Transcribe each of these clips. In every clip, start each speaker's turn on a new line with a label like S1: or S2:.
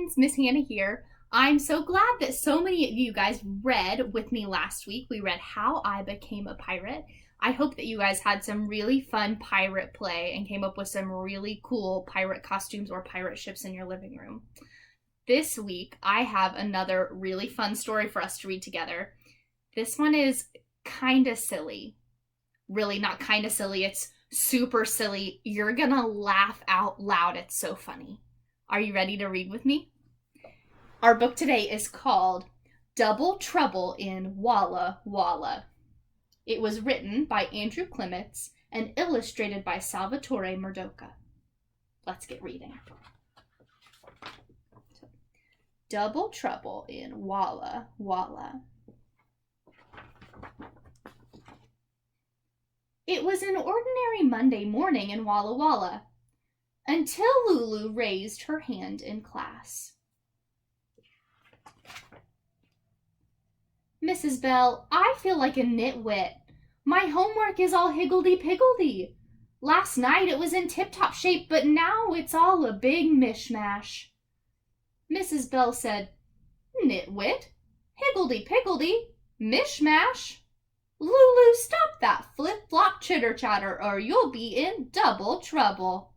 S1: friends, Miss Hannah here. I'm so glad that so many of you guys read with me last week. We read How I Became a Pirate. I hope that you guys had some really fun pirate play and came up with some really cool pirate costumes or pirate ships in your living room. This week, I have another really fun story for us to read together. This one is kind of silly. Really not kind of silly, it's super silly. You're gonna laugh out loud. It's so funny. Are you ready to read with me? Our book today is called Double Trouble in Walla, Walla. It was written by Andrew Clements and illustrated by Salvatore Murdoka. Let's get reading. Double Trouble in Walla, Walla. It was an ordinary Monday morning in Walla Walla, until Lulu raised her hand in class. Mrs. Bell, I feel like a nitwit. My homework is all higgledy-piggledy. Last night it was in tip-top shape, but now it's all a big mishmash. Mrs. Bell said, Nitwit? Higgledy-piggledy? Mishmash? Lulu, stop that flip-flop chitter-chatter or you'll be in double trouble.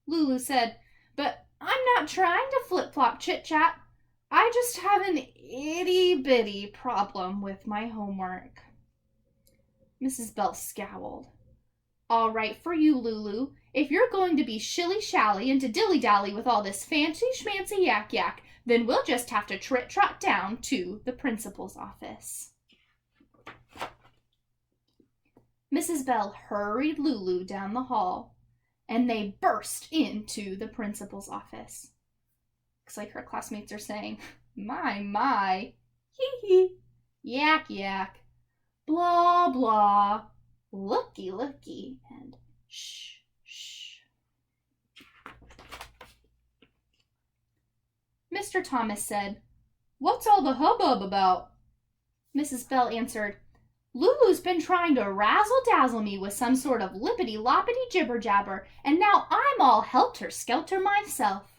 S1: Lulu said, But I'm not trying to flip-flop chit-chat. I just have an itty-bitty problem with my homework. Mrs. Bell scowled. All right for you, Lulu. If you're going to be shilly-shally and to dilly-dally with all this fancy-schmancy yak-yak, then we'll just have to trot down to the principal's office. Mrs. Bell hurried Lulu down the hall, and they burst into the principal's office. Looks like her classmates are saying, my, hee, yak, blah, blah, looky, and shh. Mr. Thomas said, What's all the hubbub about? Mrs. Bell answered, Lulu's been trying to razzle-dazzle me with some sort of lippity-loppity jibber-jabber, and now I'm all helter-skelter myself.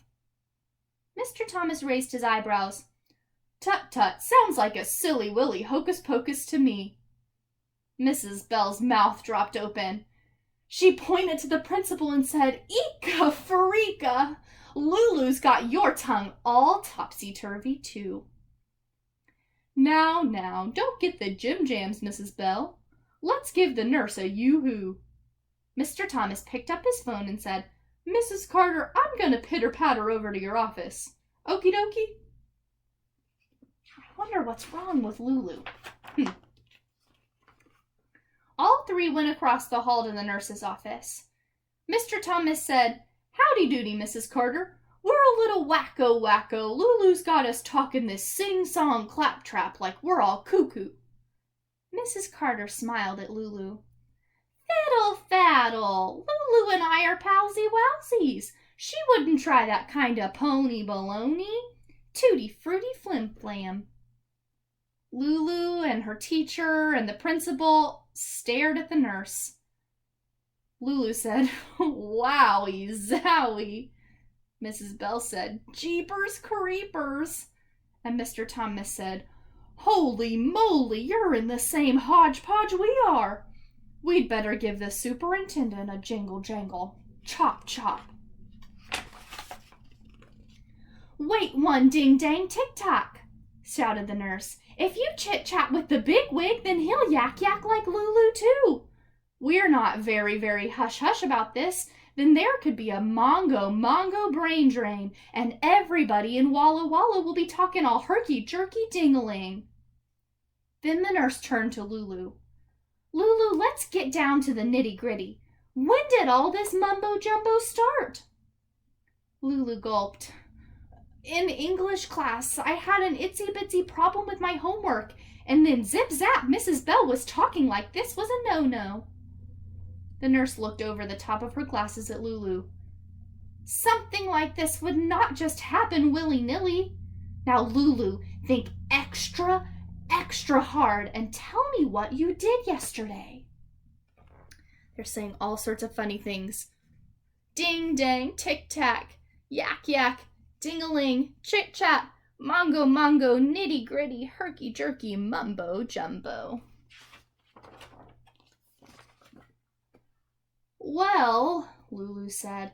S1: Mr. Thomas raised his eyebrows. Tut-tut, sounds like a silly-willy hocus-pocus to me. Mrs. Bell's mouth dropped open. She pointed to the principal and said, Eeka-freaka! Lulu's got your tongue all topsy-turvy, too. Now, don't get the jim-jams, Mrs. Bell. Let's give the nurse a yoo-hoo. Mr. Thomas picked up his phone and said, Mrs. Carter, I'm going to pitter-patter over to your office. Okie dokie? I wonder what's wrong with Lulu. All three went across the hall to the nurse's office. Mr. Thomas said, Howdy doody, Mrs. Carter. We're a little wacko. Lulu's got us talking this sing-song claptrap like we're all cuckoo. Mrs. Carter smiled at Lulu. Fiddle-faddle. Lulu and I are palsy-walsies. She wouldn't try that kind of pony baloney. Tutti-frutti flim-flam. Lulu and her teacher and the principal stared at the nurse. Lulu said, Wowie zowie. Mrs. Bell said, Jeepers creepers. And Mr. Thomas said, Holy moly, you're in the same hodgepodge we are. We'd better give the superintendent a jingle-jangle. Chop-chop. Wait one ding-dang tick-tock, shouted the nurse. If you chit-chat with the big wig, then he'll yak-yak like Lulu, too. We're not very hush-hush about this. Then there could be a mongo brain drain, and everybody in Walla Walla will be talking all herky-jerky ding-a-ling. Then the nurse turned to Lulu. Lulu, let's get down to the nitty-gritty. When did all this mumbo-jumbo start? Lulu gulped. In English class, I had an itsy-bitsy problem with my homework, and then zip-zap, Mrs. Bell was talking like this was a no-no. The nurse looked over the top of her glasses at Lulu. Something like this would not just happen willy-nilly. Now, Lulu, think extra hard and tell me what you did yesterday. They're saying all sorts of funny things. Ding-dang, tic-tac, yak-yak, Ding-a-ling, chit-chat, mongo-mongo, nitty-gritty, herky-jerky, mumbo-jumbo. Well, Lulu said,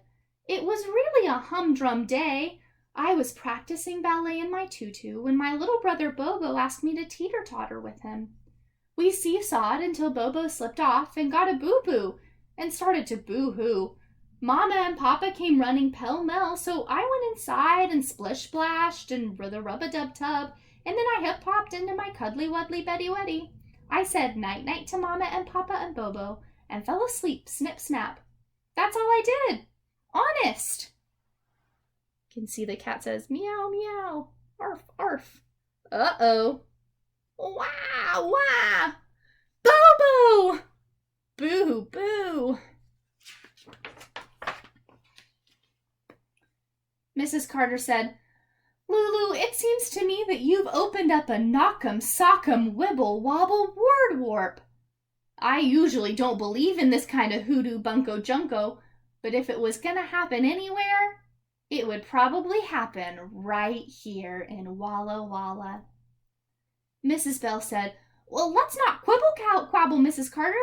S1: it was really a humdrum day. I was practicing ballet in my tutu when my little brother Bobo asked me to teeter-totter with him. We seesawed until Bobo slipped off and got a boo-boo and started to boo-hoo. Mama and Papa came running pell-mell, so I went inside and splish-splashed and the rub-a-dub-tub, and then I hip-hopped into my cuddly-wuddly Betty-Weddy. I said night-night to Mama and Papa and Bobo and fell asleep snip-snap. That's all I did. Honest. You can see the cat says, meow, meow, arf, arf. Uh-oh. Wah, wah. Bobo! Boo, boo. Mrs. Carter said, Lulu, it seems to me that you've opened up a knock'em, sock'em, wibble, wobble word warp. I usually don't believe in this kind of hoodoo bunko junko, but if it was gonna happen anywhere, it would probably happen right here in Walla Walla. Mrs. Bell said, well, let's not quabble, Mrs. Carter.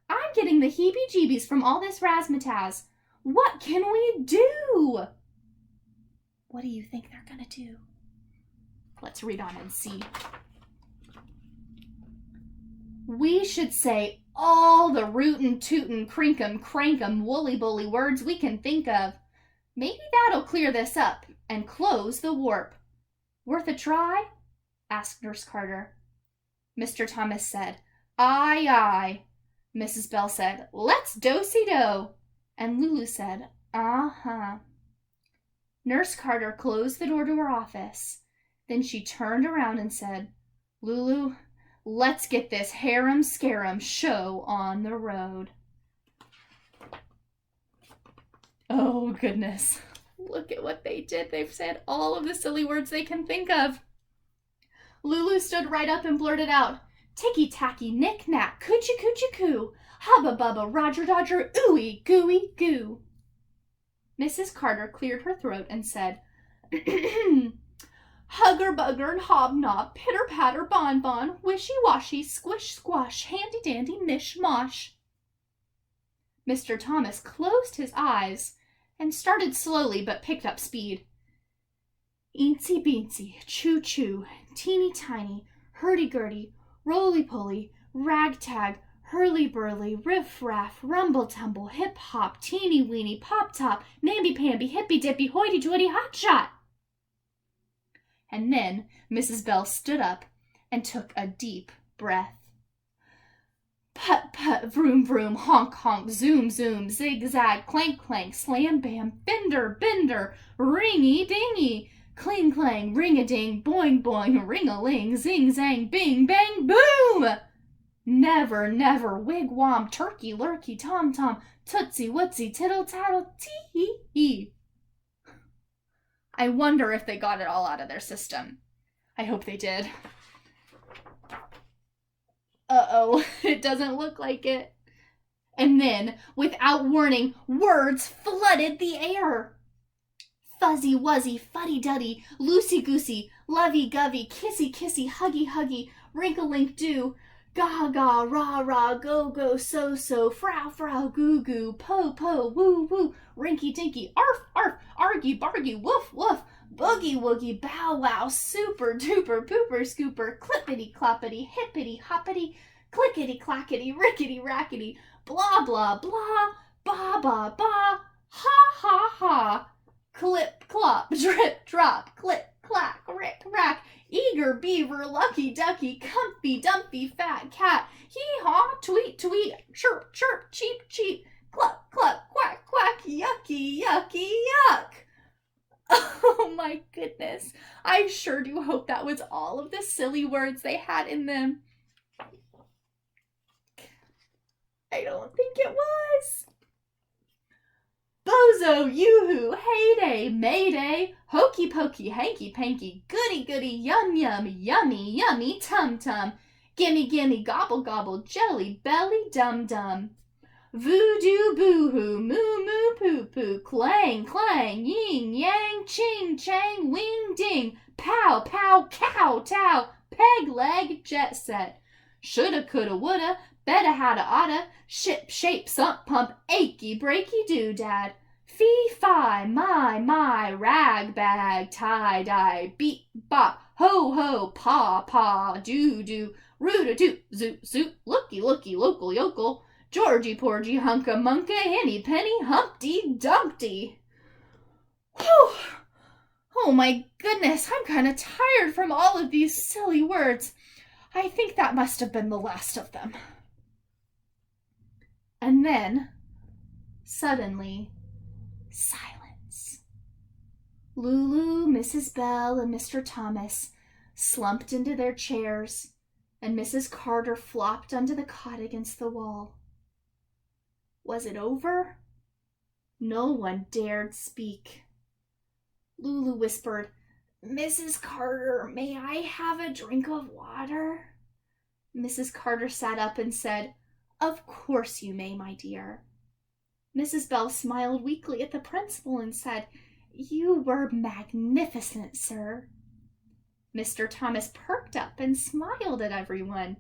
S1: I'm getting the heebie-jeebies from all this razzmatazz. What can we do? What do you think they're gonna do? Let's read on and see. We should say all the rootin', tootin', crinkum, crankum, woolly-bully words we can think of. Maybe that'll clear this up and close the warp. Worth a try? Asked Nurse Carter. Mr. Thomas said, aye, aye. Mrs. Bell said, let's do-si-do. And Lulu said, uh-huh. Nurse Carter closed the door to her office. Then she turned around and said, Lulu, let's get this harum-scarum show on the road. Oh, goodness. Look at what they did. They've said all of the silly words they can think of. Lulu stood right up and blurted out, ticky-tacky, knick-knack, coochie-coochie-coo, hubba-bubba, roger-dodger, ooey, gooey, goo. Mrs. Carter cleared her throat and said, hugger-bugger and hobnob, pitter-patter, bon-bon, wishy-washy, squish-squash, handy-dandy, mish-mosh. Mr. Thomas closed his eyes and started slowly but picked up speed. Eensy-beensy, choo-choo, teeny-tiny, hurdy-gurdy, roly-poly, ragtag, hurly-burly, riff-raff, rumble-tumble, hip-hop, teeny-weeny, pop-top, namby-pamby, hippy-dippy, hoity-toity, hotshot. And then Mrs. Bell stood up and took a deep breath. Put-put, vroom-vroom, honk-honk, zoom-zoom, zig-zag, clank-clank, slam-bam, bender-bender, ringy-dingy, cling-clang, ring-a-ding, boing-boing, ring-a-ling, zing-zang, bing-bang, boom! Never, never, wigwam, turkey-lurkey, tom-tom, tootsie-wootsy, tittle-tattle, tee-hee-hee. I wonder if they got it all out of their system. I hope they did. Uh-oh, it doesn't look like it. And then, without warning, words flooded the air. Fuzzy-wuzzy, fuddy-duddy, loosey-goosey, lovey-govey, kissy-kissy, huggy-huggy, wrinkle-link-doo, ga-ga, rah-rah, go-go, so-so, frow-frow, goo-goo, po-po, woo-woo, rinky-dinky, arf-arf, argy-bargy, woof-woof, boogie-woogie, bow-wow, super-duper-pooper-scooper, clippity-cloppity, hippity-hoppity, clickety-clackety, rickety-rackety, blah-blah-blah, ba-ba-ba, ha-ha-ha, clip-clop, drip-drop, click-clack, rick-rack, eager beaver, lucky ducky, comfy dumpy fat cat, hee-haw, tweet-tweet, chirp-chirp, cheep-cheep, cluck-cluck, quack-quack, yucky-yucky, yuck. Oh my goodness. I sure do hope that was all of the silly words they had in them. I don't think it was. Bozo, yoo-hoo, heyday, mayday, hokey-pokey, hanky-panky, goody-goody, yum-yum, yummy, yummy, tum-tum, gimme-gimme, gobble-gobble, jelly-belly, dum-dum. Voodoo, boo-hoo, moo-moo, poo-poo, clang-clang, yin-yang, ching, chang, wing, ding. Pow, pow, cow, tow. Peg leg, jet set. Shoulda, coulda, woulda. Better, hadda, oughta. Ship, shape, sump, pump. Achy, breaky, doodad. Fee, fi, my, rag, bag, tie, dye. Beep, bop. Ho, ho, paw, paw. Do, roo-da-doo. Zoot, zoot. Looky, local, yokel. Georgie, porgy, hunka, munka, henny, penny, humpty, dumpty. Whew. Oh my goodness, I'm kind of tired from all of these silly words. I think that must have been the last of them. And then, suddenly, silence. Lulu, Mrs. Bell, and Mr. Thomas slumped into their chairs, and Mrs. Carter flopped under the cot against the wall. Was it over? No one dared speak. Lulu whispered, "Mrs. Carter, may I have a drink of water?" Mrs. Carter sat up and said, "Of course you may, my dear." Mrs. Bell smiled weakly at the principal and said, "You were magnificent, sir." Mr. Thomas perked up and smiled at everyone.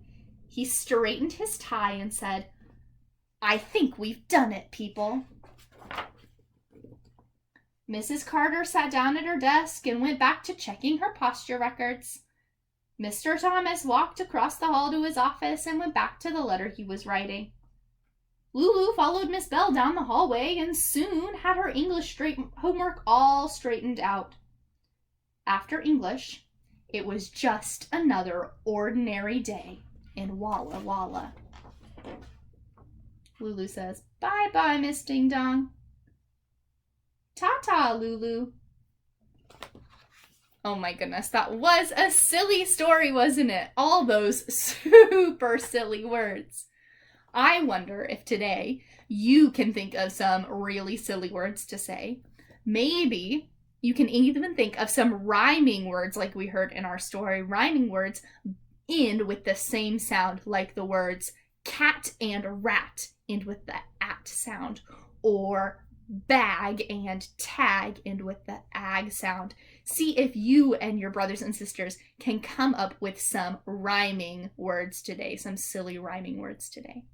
S1: He straightened his tie and said, "I think we've done it, people." Mrs. Carter sat down at her desk and went back to checking her posture records. Mr. Thomas walked across the hall to his office and went back to the letter he was writing. Lulu followed Miss Bell down the hallway and soon had her English homework all straightened out. After English, it was just another ordinary day in Walla Walla. Lulu says, "Bye-bye, Miss Ding Dong." "Ta-ta, Lulu." Oh my goodness, that was a silly story, wasn't it? All those super silly words. I wonder if today you can think of some really silly words to say. Maybe you can even think of some rhyming words like we heard in our story. Rhyming words end with the same sound, like the words cat and rat end with the at sound, or bag and tag end with the ag sound. See if you and your brothers and sisters can come up with some rhyming words today, some silly rhyming words today.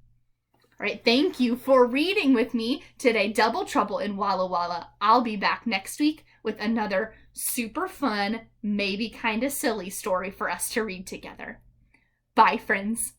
S1: All right, thank you for reading with me today, Double Trouble in Walla Walla. I'll be back next week with another super fun, maybe kind of silly story for us to read together. Bye, friends.